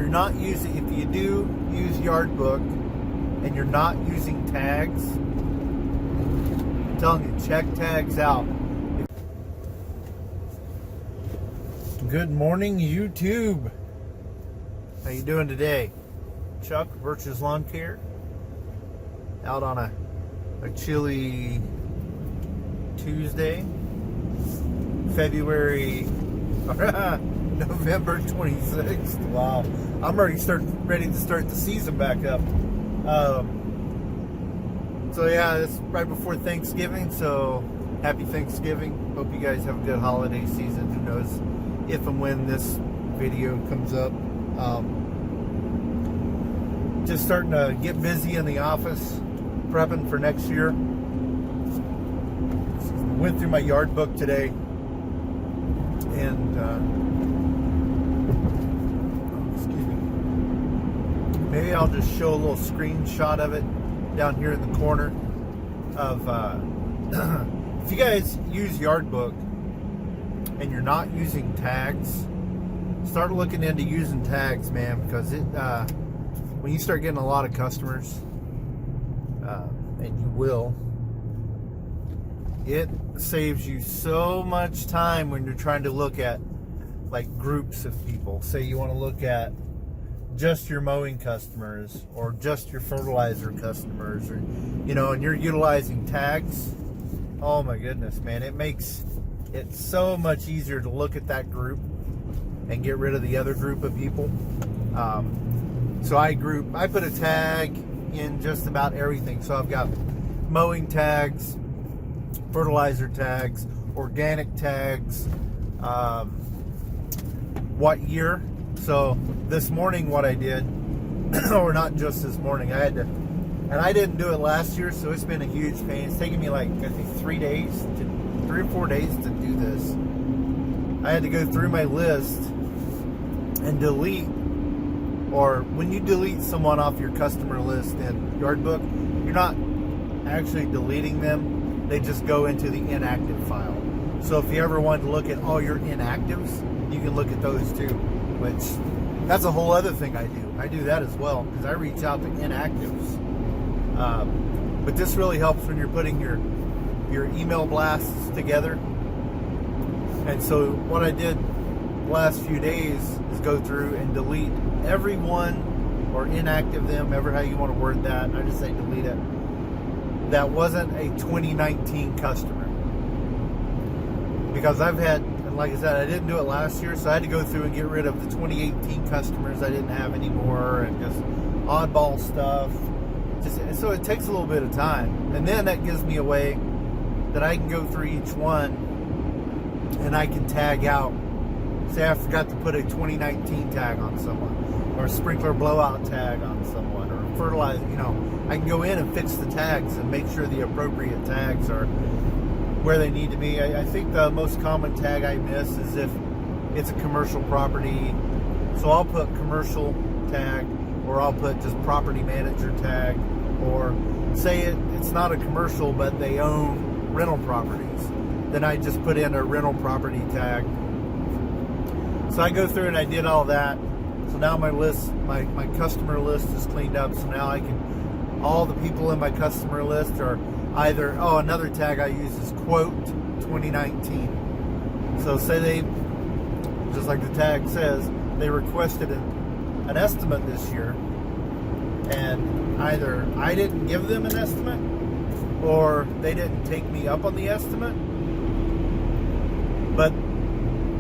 if you do use Yardbook and you're not using tags, I'm telling you, check tags out. Good morning, YouTube. How you doing today? Chuck, Birch's Lawn Care, out on a chilly Tuesday, November 26th. Wow, I'm ready to start the season back up. So yeah, it's right before Thanksgiving, so happy Thanksgiving. Hope you guys have a good holiday season. Who knows if and when this video comes up. Just starting to get busy in the office, prepping for next year. Went through my Yardbook today, and excuse me. Maybe I'll just show a little screenshot of it down here in the corner. Of if you guys use Yardbook and you're not using tags, start looking into using tags, man, because it when you start getting a lot of customers, and you will, it saves you so much time when you're trying to look at like groups of people. Say you want to look at just your mowing customers or just your fertilizer customers, or and you're utilizing tags. Oh my goodness, man, it makes it so much easier to look at that group and get rid of the other group of people. So I put a tag in just about everything. So I've got mowing tags, fertilizer tags, organic tags, what year. So this morning what I did, or not just this morning, I didn't do it last year, so it's been a huge pain. It's taken me like, I think 3 or 4 days to do this. I had to go through my list and delete, or when you delete someone off your customer list in Yardbook, you're not actually deleting them. They just go into the inactive file. So if you ever wanted to look at all your inactives, you can look at those too, which that's a whole other thing I do. I do that as well, because I reach out to inactives. But this really helps when you're putting your email blasts together. And so what I did the last few days is go through and delete everyone, or inactive them, ever how you want to word that. I just say delete it. That wasn't a 2019 customer. Because I've had, and like I said, I didn't do it last year, so I had to go through and get rid of the 2018 customers I didn't have anymore, and just oddball stuff. So it takes a little bit of time. And then that gives me a way that I can go through each one and I can tag out. Say I forgot to put a 2019 tag on someone, or a sprinkler blowout tag on someone, or fertilizer, I can go in and fix the tags and make sure the appropriate tags are where they need to be. I think the most common tag I miss is if it's a commercial property. So I'll put commercial tag, or I'll put just property manager tag, or say it's not a commercial but they own rental properties. Then I just put in a rental property tag. So I go through and I did all that. So now my list, my customer list is cleaned up. So now I can, all the people in my customer list are either, another tag I use is quote 2019. So say they, just like the tag says, they requested an estimate this year, and either I didn't give them an estimate, or they didn't take me up on the estimate. But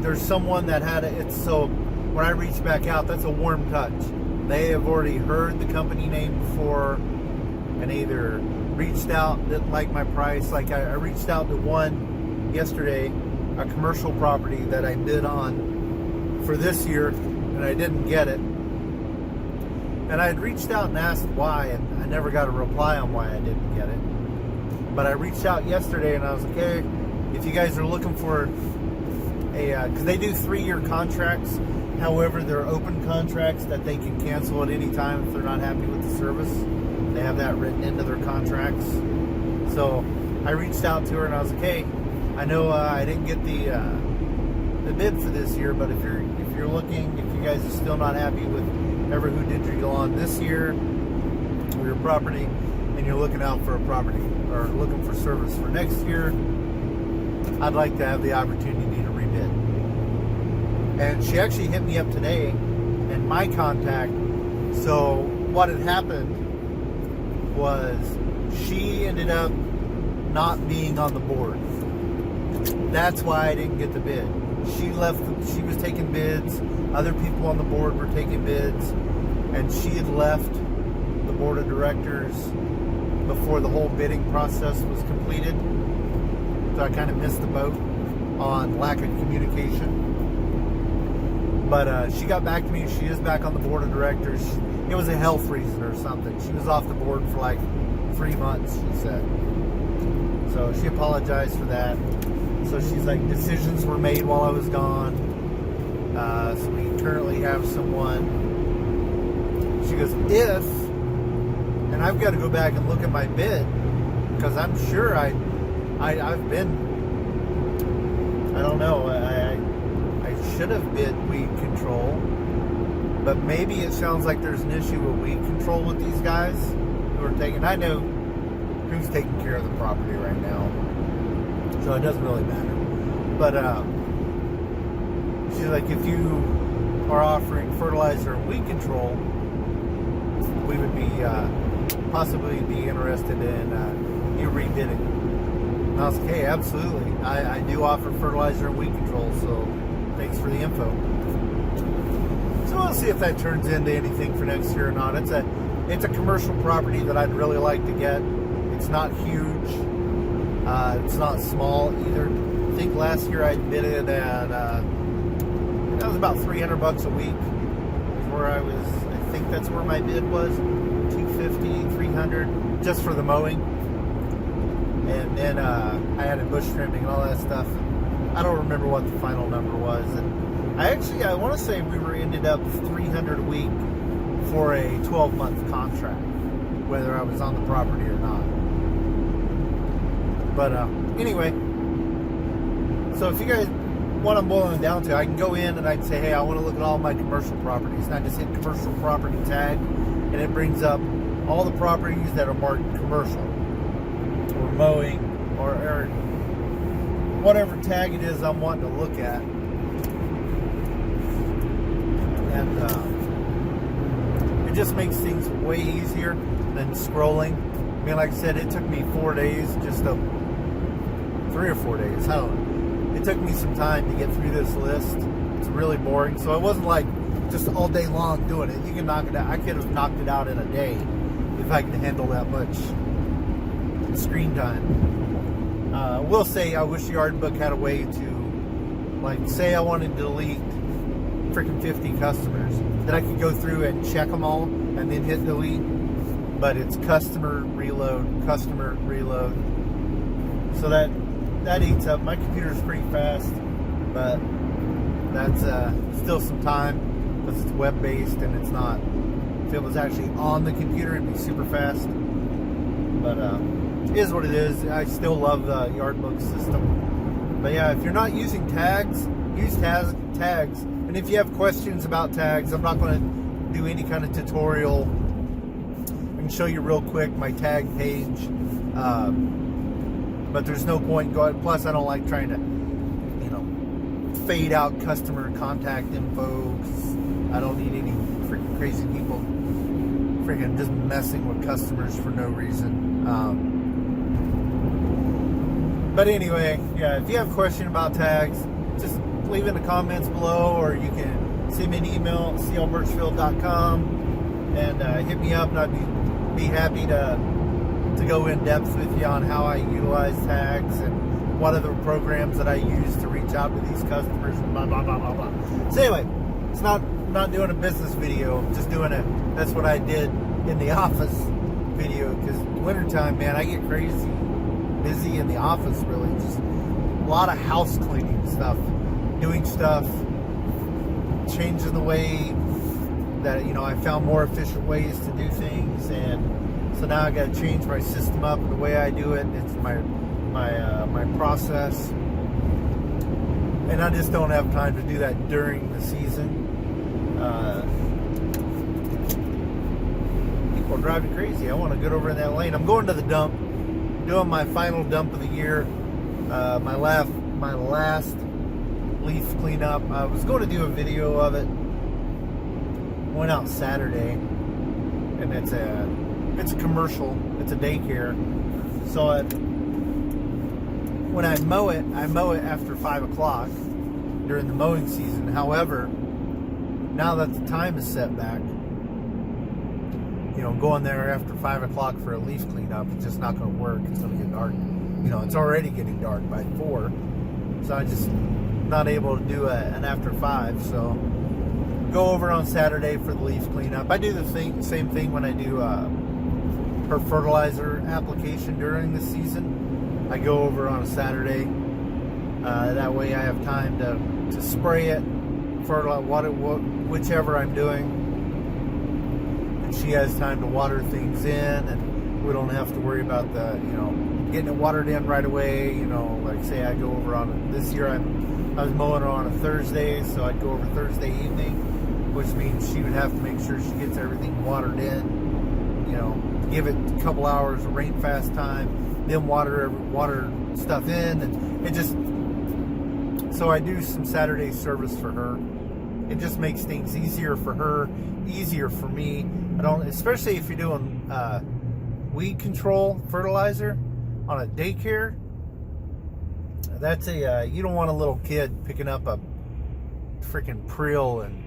there's someone that had it. So when I reach back out, that's a warm touch. They have already heard the company name before and either reached out, didn't like my price. Like I reached out to one yesterday, a commercial property that I bid on for this year, and I didn't get it. And I had reached out and asked why, and I never got a reply on why I didn't get it. But I reached out yesterday and I was like, hey, if you guys are looking for because they do 3-year contracts. However, they're open contracts that they can cancel at any time if they're not happy with the service. They have that written into their contracts. So I reached out to her and I was like, hey, I know I didn't get the bid for this year, but if you're looking, if you guys are still not happy with ever who did your lawn this year or your property, and you're looking out for a property or looking for service for next year, I'd like to have the opportunity to rebid. And she actually hit me up today and my contact. So what had happened was she ended up not being on the board. That's why I didn't get the bid. She left, she was taking bids, other people on the board were taking bids, and she had left the board of directors before the whole bidding process was completed. So I kind of missed the boat on lack of communication. But she got back to me. She is back on the board of directors. It was a health reason or something. She was off the board for like 3 months, she said. So she apologized for that. So she's like, decisions were made while I was gone. So we currently have someone. She goes, if, and I've got to go back and look at my bid, because I'm sure I've been, I don't know, I should have bid weed control, but maybe it sounds like there's an issue with weed control with these guys who are taking, I know who's taking care of the property right now, so it doesn't really matter. But she's like, if you are offering fertilizer and weed control, we would be possibly be interested in you rebidding. And I was like, hey, absolutely. I do offer fertilizer and weed control, so thanks for the info. So we'll see if that turns into anything for next year or not. It's a commercial property that I'd really like to get. It's not huge. It's not small either. I think last year I bid it at that was about $300 a week. Where I was, I think that's where my bid was, $250, $300 just for the mowing. And then I added bush trimming and all that stuff. I don't remember what the final number was. And I want to say we ended up $300 a week for a 12-month contract, whether I was on the property or not. But anyway, so if you guys, what I'm boiling it down to, I can go in and I'd say, hey, I want to look at all my commercial properties. And I just hit commercial property tag, and it brings up all the properties that are marked commercial, or mowing, or whatever tag it is I'm wanting to look at. And it just makes things way easier than scrolling. I mean, like I said, it took me 4 days, 3 or 4 days, I don't know. It took me some time to get through this list. It's really boring. So it wasn't like just all day long doing it. You can knock it out. I could have knocked it out in a day if I could handle that much screen time. I will say I wish Yardbook had a way to, like, say I wanted to delete freaking 50 customers, then I could go through and check them all and then hit delete. But it's customer reload. So that eats up. My computer's pretty fast, but that's still some time because it's web-based and it's not. If it was actually on the computer, it'd be super fast. But it is what it is. I still love the Yardbook system. But yeah, if you're not using tags, use tags. And if you have questions about tags, I'm not going to do any kind of tutorial. I can show you real quick my tag page. But there's no point going. Plus, I don't like trying to, fade out customer contact info. 'Cause I don't need any freaking crazy people freaking just messing with customers for no reason. But anyway, yeah, if you have a question about tags, just leave it in the comments below, or you can send me an email at clbirchfield.com and hit me up, and I'd be happy to go in depth with you on how I utilize tags and what other programs that I use to reach out to these customers and blah, blah, blah, blah, blah. So anyway, it's not doing a business video, I'm just doing that's what I did in the office video, because wintertime, man, I get crazy busy in the office, really. Just a lot of house cleaning stuff, doing stuff, changing the way that, I found more efficient ways to do things, and so now I got to change my system up and the way I do it. It's my process, and I just don't have time to do that during the season. will drive me crazy. I want to get over in that lane. I'm going to the dump, doing my final dump of the year. My last leaf cleanup. I was going to do a video of it. Went out Saturday, and it's a commercial. It's a daycare. So when I mow it after 5 o'clock during the mowing season. However, now that the time is set back, going there after 5 o'clock for a leaf cleanup, it's just not going to work. It's going to get dark. It's already getting dark by 4, so I just not able to do an after 5. So go over on Saturday for the leaf cleanup. I do the same thing when I do her fertilizer application during the season. I go over on a Saturday. That way I have time to spray it, fertilize, whichever I'm doing. And she has time to water things in, and we don't have to worry about getting it watered in right away. Like say I go over on, this year I was mowing her on a Thursday, so I'd go over Thursday evening, which means she would have to make sure she gets everything watered in, give it a couple hours of rain fast time, then water stuff in, and it just, so I do some Saturday service for her. It just makes things easier for her, easier for me. Especially if you're doing weed control fertilizer on a daycare. That's you don't want a little kid picking up a freaking prill and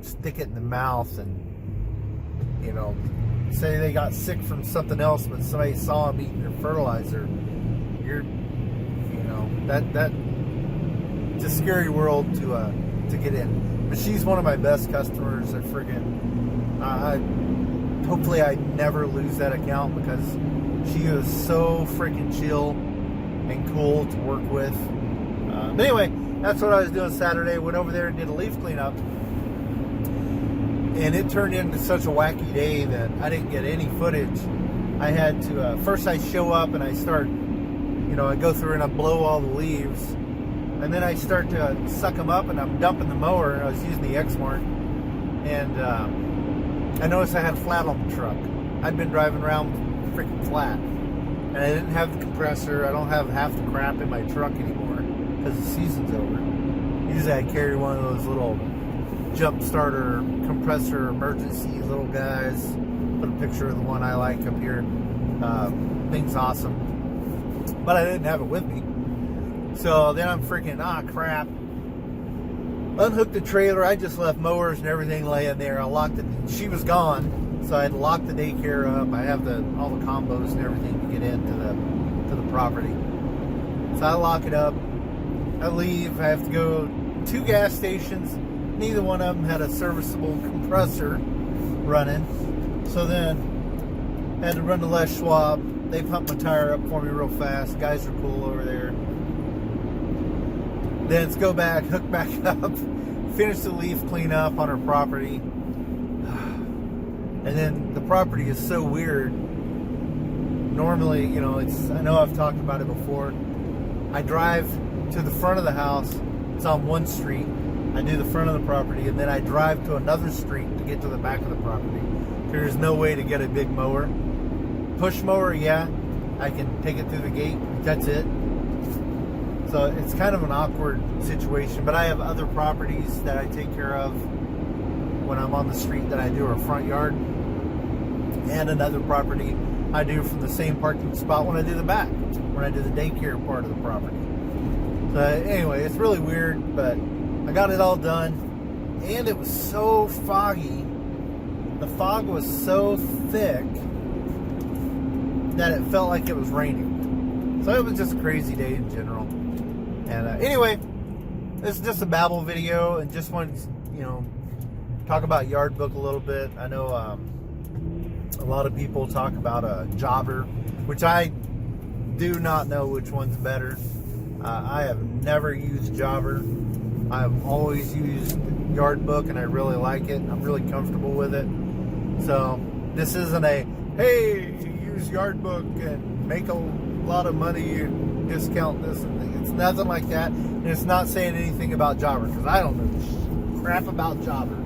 stick it in the mouth and, say they got sick from something else, but somebody saw them eating their fertilizer. That it's a scary world to get in. But she's one of my best customers. Hopefully I never lose that account, because she is so freaking chill and cool to work with. But anyway, that's what I was doing Saturday. Went over there and did a leaf cleanup, and it turned into such a wacky day that I didn't get any footage. I had to first I show up and I start, I go through and I blow all the leaves, and then I start to suck them up, and I'm dumping the mower, and I was using the X-Mark, and I noticed I had a flat on the truck. I'd been driving around freaking flat, and I didn't have the compressor. I don't have half the crap in my truck anymore because the season's over. Usually I carry one of those little jump starter compressor emergency little guys. Put a picture of the one I like up here. Thing's awesome. But I didn't have it with me. So then I'm freaking, crap. Unhooked the trailer. I just left mowers and everything laying there. I locked it. She was gone, so I had to lock the daycare up. I have all the combos and everything to get into the property. So I lock it up. I leave. I have to go 2 gas stations. Neither one of them had a serviceable compressor running. So then I had to run to Les Schwab. They pumped my tire up for me real fast. Guys are cool over there. Then let's go back, hook back up, finish the leaf cleanup on her property. And then the property is so weird. Normally, I know I've talked about it before. I drive to the front of the house. It's on one street. I do the front of the property, and then I drive to another street to get to the back of the property. There's no way to get a big mower. Push mower, yeah, I can take it through the gate. That's it. So it's kind of an awkward situation, but I have other properties that I take care of when I'm on the street that I do a front yard, and another property I do from the same parking spot when I do the back, when I do the daycare part of the property. So anyway, it's really weird, but I got it all done, and it was so foggy. The fog was so thick that it felt like it was raining. So it was just a crazy day in general. And anyway, this is just a babble video, and just wanted to, talk about Yardbook a little bit. I know a lot of people talk about a jobber, which I do not know which one's better. I have never used jobber. I've always used Yardbook, and I really like it. I'm really comfortable with it. So this isn't a, hey, use Yardbook and make a lot of money and discount this and thing. It's nothing like that, and it's not saying anything about jobber, because I don't know crap about jobber.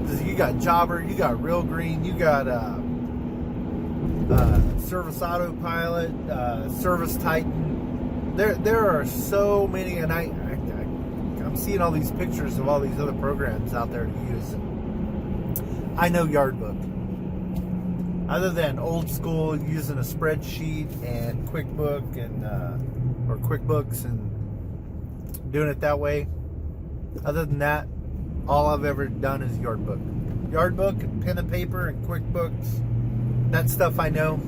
Because You got Jobber, you got Real Green, you got Service Autopilot, Service Titan. There are so many, and I'm seeing all these pictures of all these other programs out there to use. I know Yardbook. Other than old school using a spreadsheet and QuickBook and or QuickBooks and doing it that way. Other than that, all I've ever done is Yardbook. Yardbook and pen and paper and QuickBooks. That stuff I know.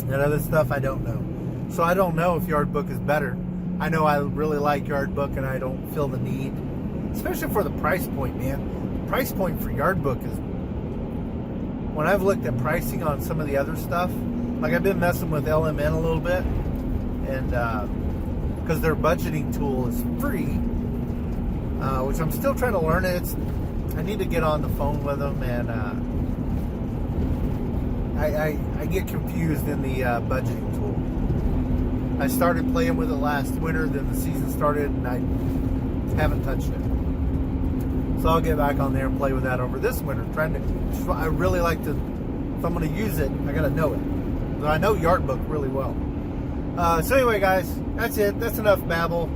That other stuff I don't know. So I don't know if Yardbook is better. I know I really like Yardbook and I don't feel the need. Especially for the price point, man. The price point for Yardbook is... When I've looked at pricing on some of the other stuff, like I've been messing with LMN a little bit. And because their budgeting tool is free, which I'm still trying to learn it. I need to get on the phone with them, and I get confused in the budgeting tool. I started playing with it last winter, then the season started, and I haven't touched it. So I'll get back on there and play with that over this winter. I really like to, if I'm going to use it, I got to know it. So I know Yardbook really well. So anyway, guys, that's it. That's enough babble.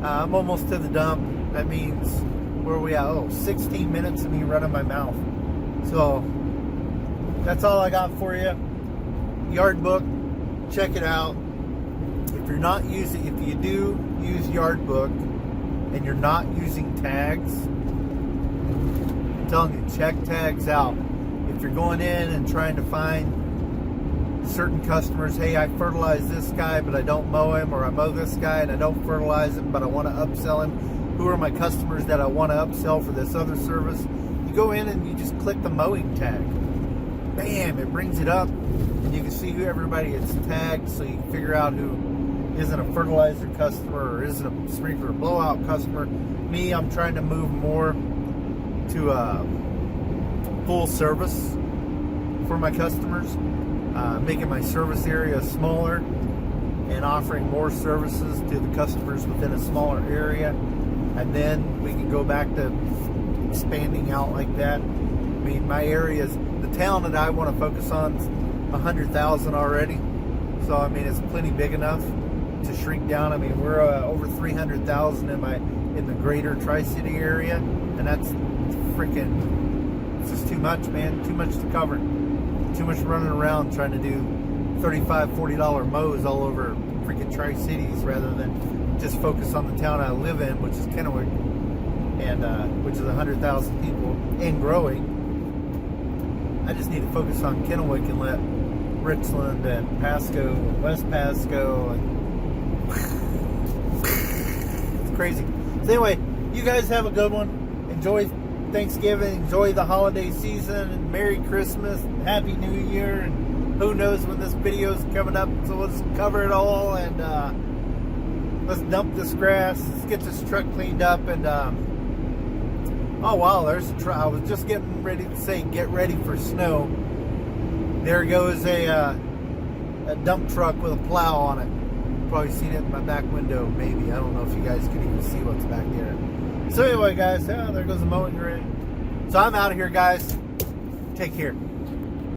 I'm almost to the dump. That means, where are we at? Oh, 16 minutes of me running my mouth. So, that's all I got for you. Yardbook, check it out. If you're not using, if you do use Yardbook and you're not using tags, I'm telling you, check tags out. If you're going in and trying to find certain customers, hey, I fertilize this guy, but I don't mow him, or I mow this guy and I don't fertilize him, but I want to upsell him. Who are my customers that I want to upsell for this other service? You go in and you just click the mowing tag. Bam, it brings it up, and you can see who everybody is tagged, so you can figure out who isn't a fertilizer customer or isn't a sprinkler blowout customer. Me, I'm trying to move more to full service for my customers, making my service area smaller and offering more services to the customers within a smaller area. And then we can go back to expanding out like that. I mean, my areas, the town that I want to focus on is 100,000 already. So, I mean, it's plenty big enough to shrink down. I mean, we're over 300,000 in the greater Tri-City area. And that's freaking, it's just too much, man. Too much to cover. Too much running around trying to do $35, $40 mows all over freaking Tri-Cities rather than just focus on the town I live in, which is Kennewick, and which is 100,000 people and growing. I just need to focus on Kennewick and let Richland and Pasco, West Pasco, and it's crazy. So anyway, you guys have a good one. Enjoy Thanksgiving, enjoy the holiday season, and Merry Christmas, and Happy New Year, and who knows when this video is coming up, so let's cover it all, and let's dump this grass, let's get this truck cleaned up, and oh wow, there's a truck. I was just getting ready to say get ready for snow. There goes a dump truck with a plow on it. Probably seen it in my back window, maybe. I don't know if you guys can even see what's back there. So anyway, guys, there goes the mowing rig. So I'm out of here, guys. Take care.